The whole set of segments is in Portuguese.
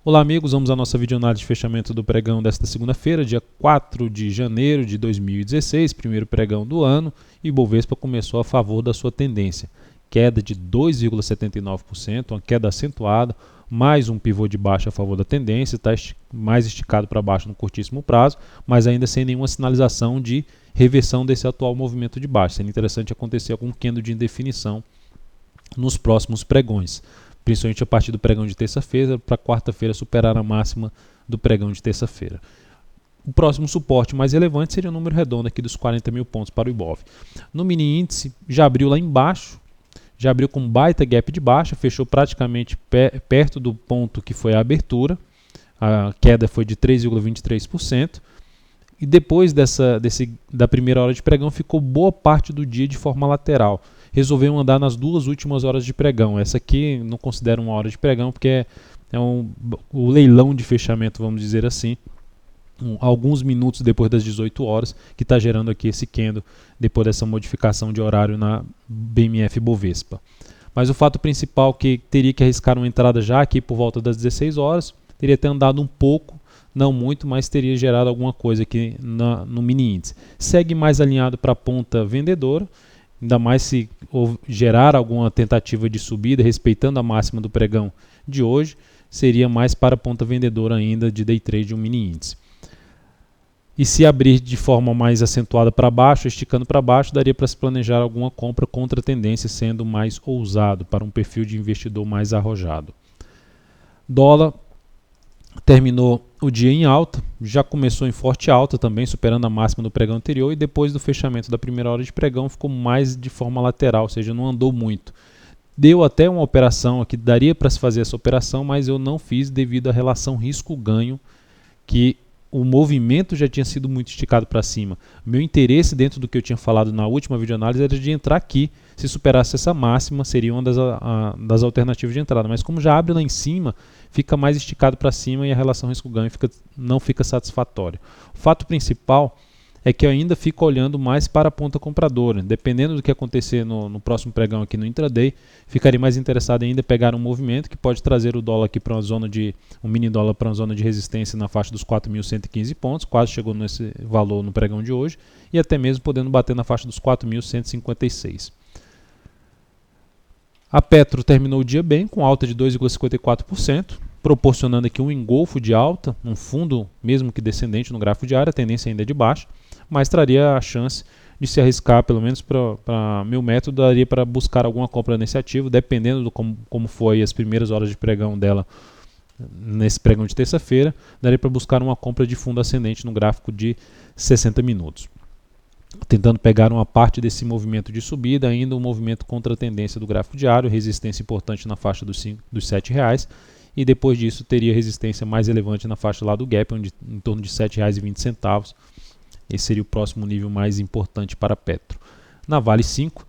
Olá amigos, vamos à nossa videoanálise de fechamento do pregão desta segunda-feira, dia 4 de janeiro de 2016, primeiro pregão do ano, e Bovespa começou a favor da sua tendência. Queda de 2,79%, uma queda acentuada, mais um pivô de baixa a favor da tendência, está mais esticado para baixo no curtíssimo prazo, mas ainda sem nenhuma sinalização de reversão desse atual movimento de baixa. Seria interessante acontecer algum candle de indefinição nos próximos pregões, principalmente a partir do pregão de terça-feira, para quarta-feira superar a máxima do pregão de terça-feira. O próximo suporte mais relevante seria o número redondo aqui dos 40 mil pontos para o Ibov. No mini índice, já abriu lá embaixo, já abriu com baita gap de baixa, fechou praticamente perto do ponto que foi a abertura, a queda foi de 3,23%, e depois da primeira hora de pregão ficou boa parte do dia de forma lateral. Resolveu andar nas duas últimas horas de pregão. Essa aqui não considero uma hora de pregão porque é o leilão de fechamento, vamos dizer assim, alguns minutos depois das 18 horas, que está gerando aqui esse candle depois dessa modificação de horário na BMF Bovespa. Mas o fato principal é que teria que arriscar uma entrada já aqui por volta das 16 horas, teria até andado um pouco, não muito, mas teria gerado alguma coisa aqui no mini índice. Segue mais alinhado para a ponta vendedora, ainda mais se gerar alguma tentativa de subida, respeitando a máxima do pregão de hoje, seria mais para a ponta vendedora ainda de day trade de um mini índice. E se abrir de forma mais acentuada para baixo, esticando para baixo, daria para se planejar alguma compra contra a tendência, sendo mais ousado, para um perfil de investidor mais arrojado. Dólar terminou o dia em alta, já começou em forte alta também, superando a máxima do pregão anterior, e depois do fechamento da primeira hora de pregão ficou mais de forma lateral, ou seja, não andou muito. Deu até uma operação aqui, daria para se fazer essa operação, mas eu não fiz devido à relação risco-ganho, que o movimento já tinha sido muito esticado para cima. Meu interesse dentro do que eu tinha falado na última videoanálise era de entrar aqui. Se superasse essa máxima, seria uma das alternativas de entrada. Mas como já abre lá em cima, fica mais esticado para cima e a relação risco-ganho não fica satisfatória. O fato principal é que eu ainda fico olhando mais para a ponta compradora. Dependendo do que acontecer no próximo pregão aqui no intraday, ficaria mais interessado ainda em pegar um movimento que pode trazer o dólar aqui para um mini dólar para uma zona de resistência na faixa dos 4.115 pontos, quase chegou nesse valor no pregão de hoje, e até mesmo podendo bater na faixa dos 4.156. A Petro terminou o dia bem, com alta de 2,54%, proporcionando aqui um engolfo de alta, um fundo mesmo que descendente no gráfico diário, a tendência ainda é de baixa, mas traria a chance de se arriscar, pelo menos para meu método, daria para buscar alguma compra nesse ativo, dependendo de como foi as primeiras horas de pregão dela nesse pregão de terça-feira, daria para buscar uma compra de fundo ascendente no gráfico de 60 minutos. Tentando pegar uma parte desse movimento de subida, ainda um movimento contra a tendência do gráfico diário, resistência importante na faixa dos R$ 7,00, e depois disso teria resistência mais relevante na faixa lá do gap, em torno de R$ 7,20. Esse seria o próximo nível mais importante para a Petro. Na Vale 5, o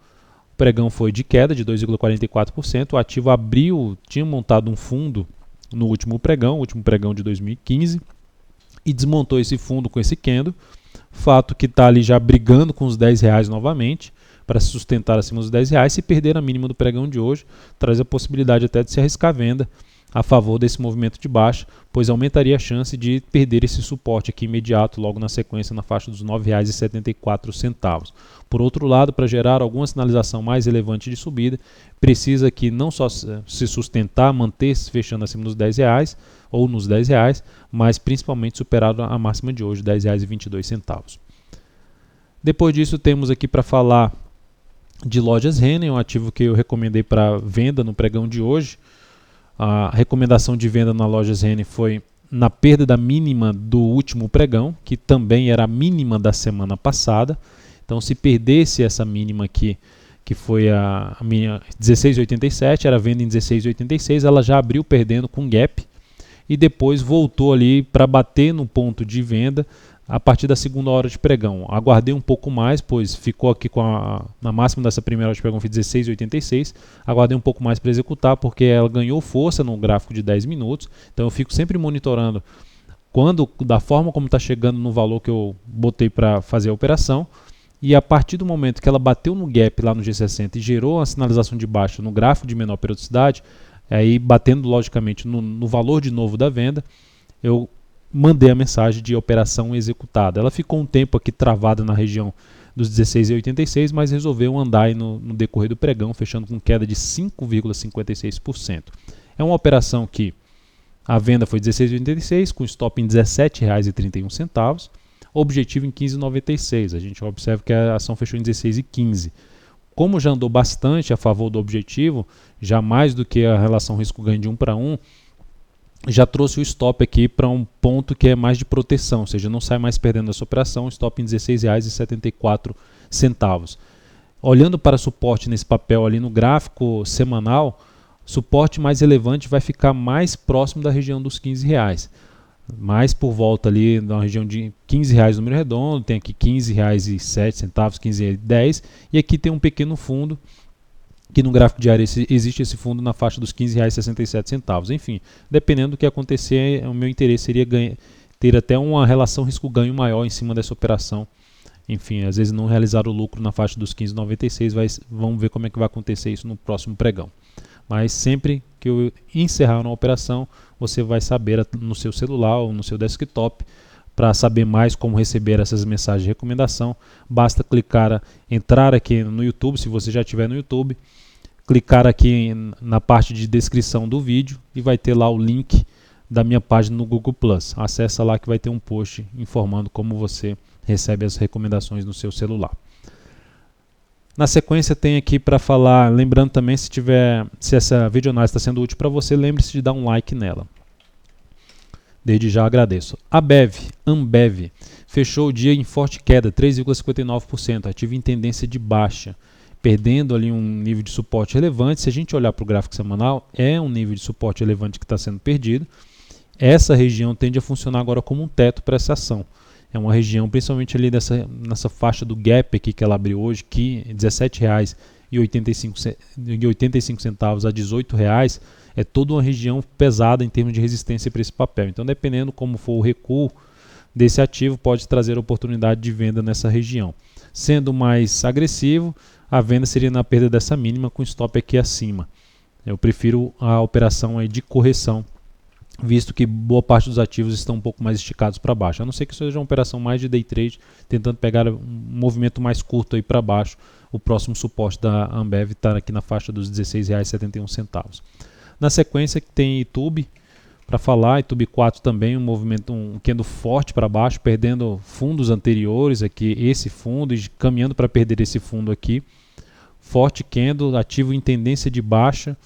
pregão foi de queda de 2,44%, o ativo tinha montado um fundo no último pregão de 2015, e desmontou esse fundo com esse candle, fato que está ali já brigando com os R$10 novamente, para se sustentar acima dos R$10. Se perder a mínima do pregão de hoje, traz a possibilidade até de se arriscar a venda a favor desse movimento de baixa, pois aumentaria a chance de perder esse suporte aqui imediato, logo na sequência, na faixa dos R$ 9,74. Por outro lado, para gerar alguma sinalização mais relevante de subida, precisa que não só se sustentar, manter-se fechando acima dos R$10 ou nos R$10, mas principalmente superar a máxima de hoje, R$ 10,22. Depois disso, temos aqui para falar de Lojas Renner, um ativo que eu recomendei para venda no pregão de hoje. A recomendação de venda na Lojas Renner foi na perda da mínima do último pregão, que também era a mínima da semana passada. Então, se perdesse essa mínima aqui, que foi a minha 16,87, era venda em 16,86, ela já abriu perdendo com gap e depois voltou ali para bater no ponto de venda a partir da segunda hora de pregão. Aguardei um pouco mais, pois ficou aqui na máxima dessa primeira hora de pregão, foi 16,86. Aguardei um pouco mais para executar, porque ela ganhou força no gráfico de 10 minutos. Então eu fico sempre monitorando da forma como está chegando no valor que eu botei para fazer a operação. E a partir do momento que ela bateu no gap lá no G60 e gerou uma sinalização de baixa no gráfico de menor periodicidade, Aí, batendo logicamente no valor de novo da venda, eu mandei a mensagem de operação executada. Ela ficou um tempo aqui travada na região dos 16,86, mas resolveu andar aí no decorrer do pregão, fechando com queda de 5,56%. É uma operação que a venda foi 16,86, com stop em R$ 17,31, objetivo em 15,96. A gente observa que a ação fechou em 16,15. Como já andou bastante a favor do objetivo, já mais do que a relação risco-ganho de 1 para 1, já trouxe o stop aqui para um ponto que é mais de proteção, ou seja, não sai mais perdendo essa operação, stop em R$ 16,74. Olhando para suporte nesse papel ali no gráfico semanal, suporte mais relevante vai ficar mais próximo da região dos R$15. Mais por volta ali na região de R$15 número redondo, tem aqui R$15,07, R$15,10, e aqui tem um pequeno fundo, que no gráfico diário existe esse fundo na faixa dos R$15,67. Enfim, dependendo do que acontecer, o meu interesse seria ter até uma relação risco-ganho maior em cima dessa operação. Enfim, às vezes não realizar o lucro na faixa dos 15,96, vamos ver como é que vai acontecer isso no próximo pregão. Mas sempre que eu encerrar uma operação, você vai saber no seu celular ou no seu desktop. Para saber mais como receber essas mensagens de recomendação, basta entrar aqui no YouTube, se você já estiver no YouTube, clicar aqui na parte de descrição do vídeo e vai ter lá o link da minha página no Google+. Acessa lá que vai ter um post informando como você recebe as recomendações no seu celular. Na sequência tem aqui para falar, lembrando também, se essa videoanálise está sendo útil para você, lembre-se de dar um like nela. Desde já agradeço. Ambev, fechou o dia em forte queda, 3,59%, ativo em tendência de baixa, perdendo ali um nível de suporte relevante. Se a gente olhar para o gráfico semanal, é um nível de suporte relevante que está sendo perdido. Essa região tende a funcionar agora como um teto para essa ação. É uma região, principalmente ali nessa faixa do gap aqui que ela abriu hoje, que R$ 17,85 a R$ 18,00, é toda uma região pesada em termos de resistência para esse papel. Então, dependendo como for o recuo desse ativo, pode trazer oportunidade de venda nessa região. Sendo mais agressivo, a venda seria na perda dessa mínima com stop aqui acima. Eu prefiro a operação aí de correção, visto que boa parte dos ativos estão um pouco mais esticados para baixo. A não ser que seja uma operação mais de day trade, tentando pegar um movimento mais curto aí para baixo. O próximo suporte da Ambev está aqui na faixa dos R$ 16,71. Na sequência tem YouTube para falar, YouTube 4 também, um candle forte para baixo, perdendo fundos anteriores aqui, esse fundo, e caminhando para perder esse fundo aqui. Forte candle, ativo em tendência de baixa,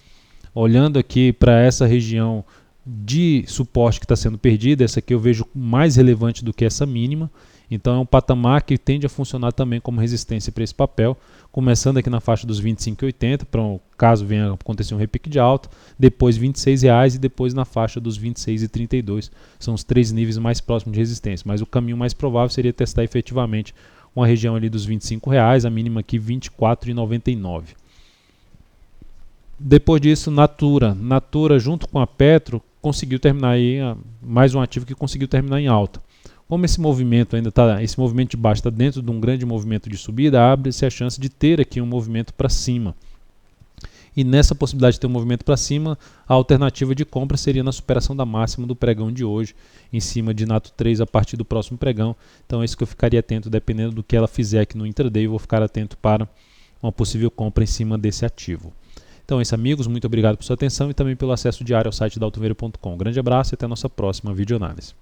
olhando aqui para essa região de suporte que está sendo perdida, essa aqui eu vejo mais relevante do que essa mínima. Então é um patamar que tende a funcionar também como resistência para esse papel, começando aqui na faixa dos R$ 25,80, para caso venha acontecer um repique de alta, depois R$ 26,00 e depois na faixa dos R$ 26,32. São os três níveis mais próximos de resistência, mas o caminho mais provável seria testar efetivamente uma região ali dos R$ 25,00, a mínima aqui R$ 24,99. Depois disso, Natura junto com a Petro conseguiu terminar aí, mais um ativo que conseguiu terminar em alta. Como esse movimento esse movimento de baixo está dentro de um grande movimento de subida, abre-se a chance de ter aqui um movimento para cima. E nessa possibilidade de ter um movimento para cima, a alternativa de compra seria na superação da máxima do pregão de hoje, em cima de Nato 3 a partir do próximo pregão. Então é isso que eu ficaria atento, dependendo do que ela fizer aqui no intraday, eu vou ficar atento para uma possível compra em cima desse ativo. Então é isso, amigos, muito obrigado por sua atenção e também pelo acesso diário ao site da Altoveiro.com. Grande abraço e até a nossa próxima videoanálise.